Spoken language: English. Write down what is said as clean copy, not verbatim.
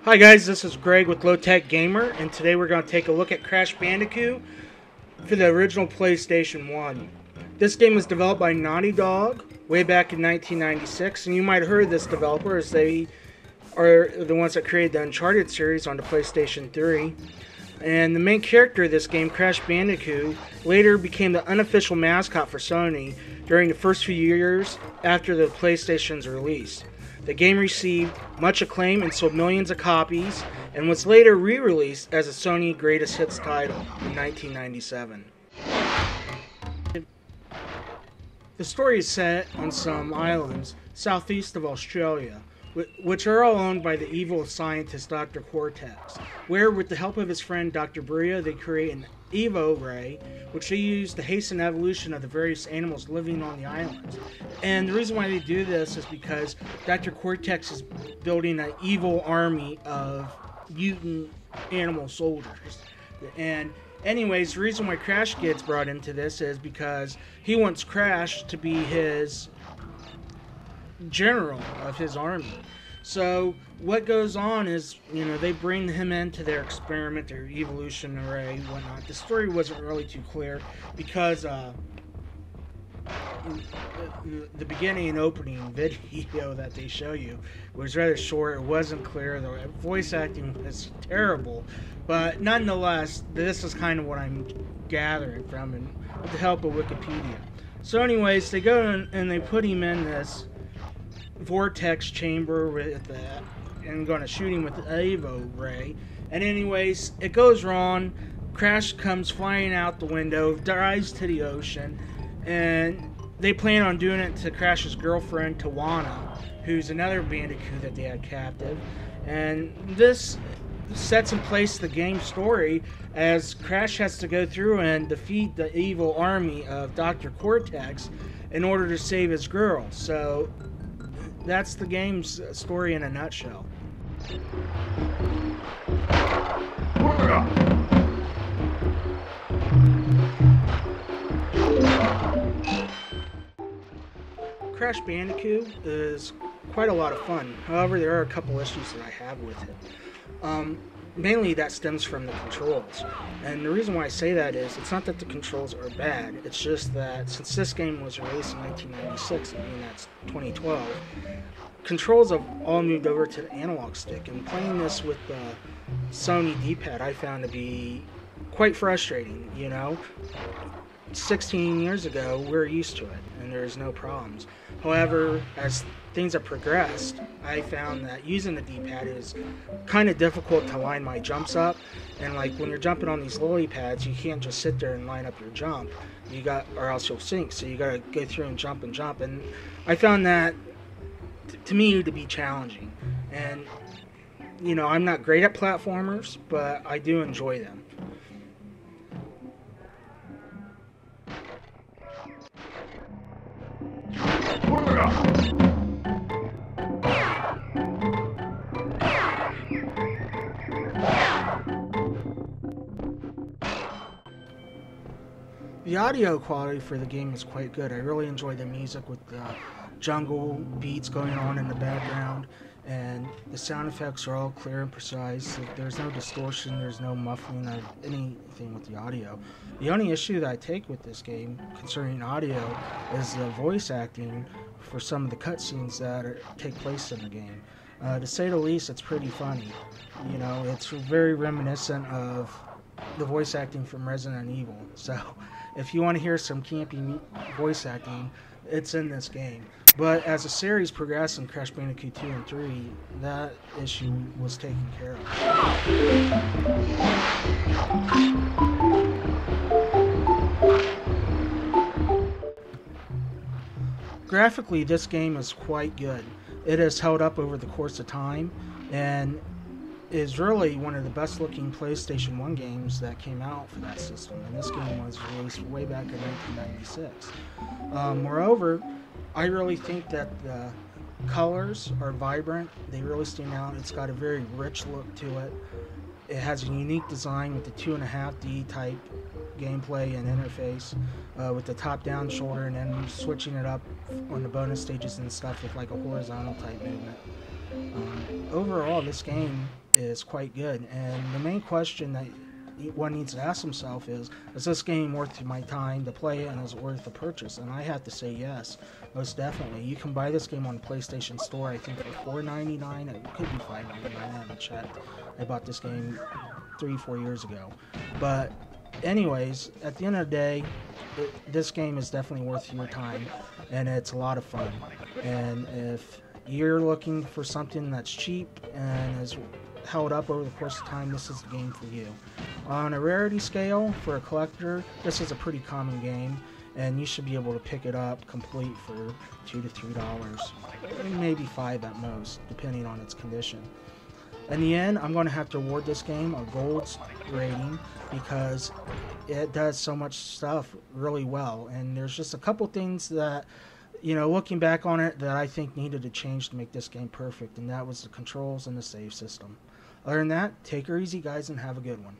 Hi guys, this is Greg with Low Tech Gamer, and today we're going to take a look at Crash Bandicoot for the original PlayStation 1. This game was developed by Naughty Dog way back in 1996, and you might have heard of this developer as they are the ones that created the Uncharted series on the PlayStation 3. And the main character of this game, Crash Bandicoot, later became the unofficial mascot for Sony during the first few years after the PlayStation's release. The game received much acclaim and sold millions of copies, and was later re-released as a Sony Greatest Hits title in 1997. The story is set on some islands southeast of Australia, which are all owned by the evil scientist Dr. Cortex, where with the help of his friend Dr. Bria, they create an Evo ray, which they use to hasten evolution of the various animals living on the islands. And the reason why they do this is because Dr. Cortex is building an evil army of mutant animal soldiers. And anyways, the reason why Crash gets brought into this is because he wants Crash to be his general of his army. So what goes on is, they bring him into their experiment, their evolution array, whatnot. The story wasn't really too clear because the beginning and opening video that they show you was rather short. It wasn't clear. The voice acting was terrible, but nonetheless, this is kind of what I'm gathering from, and with the help of Wikipedia. So anyways, they go and they put him in this vortex chamber and going to shoot him with the Evo ray. And anyways, it goes wrong. Crash comes flying out the window, dives to the ocean, and they plan on doing it to Crash's girlfriend, Tawana, who's another Bandicoot that they had captive. And this sets in place the game story as Crash has to go through and defeat the evil army of Dr. Cortex in order to save his girl. So that's the game's story in a nutshell. Crash Bandicoot is quite a lot of fun. However, there are a couple issues that I have with it. Mainly that stems from the controls. And the reason why I say that is, it's not that the controls are bad, it's just that since this game was released in 1996, I mean that's 2012, controls have all moved over to the analog stick, and playing this with the Sony D-pad I found to be quite frustrating. 16 years ago, we're used to it, and there's no problems. However, as things have progressed, I found that using the D-pad is kind of difficult to line my jumps up. And like when you're jumping on these lily pads, you can't just sit there and line up your jump. Or else you'll sink. So you got to go through and jump. And I found that to me to be challenging. And I'm not great at platformers, but I do enjoy them. The audio quality for the game is quite good. I really enjoy the music with the jungle beats going on in the background, and the sound effects are all clear and precise. There's no distortion, there's no muffling of anything with the audio. The only issue that I take with this game concerning audio is the voice acting for some of the cutscenes that take place in the game. To say the least, it's pretty funny. It's very reminiscent of the voice acting from Resident Evil. So if you want to hear some campy voice acting, it's in this game. But as the series progressed in Crash Bandicoot 2 and 3, that issue was taken care of. Graphically, this game is quite good. It has held up over the course of time, and is really one of the best looking PlayStation 1 games that came out for that system, and this game was released way back in 1996. Moreover, I really think that the colors are vibrant, they really stand out. It's got a very rich look to it. It has a unique design with the 2.5D type gameplay and interface, with the top-down shoulder, and then switching it up on the bonus stages and stuff with like a horizontal type movement. Overall, this game is quite good. And the main question that one needs to ask himself is this game worth my time to play it, and is it worth the purchase? And I have to say yes, most definitely. You can buy this game on the PlayStation Store, I think for $4.99. It could be $5.99. I haven't checked. I bought this game 3-4 years ago. But anyways, at the end of the day, this game is definitely worth your time, and it's a lot of fun. And if you're looking for something that's cheap and is held up over the course of time, this is the game for you. On a rarity scale, for a collector, this is a pretty common game, and you should be able to pick it up complete for $2 to $3, maybe $5 at most, depending on its condition. In the end, I'm going to have to award this game a gold rating because it does so much stuff really well, and there's just a couple things that, you know, looking back on it, that I think needed to change to make this game perfect, and that was the controls and the save system. Other than that, take her easy, guys, and have a good one.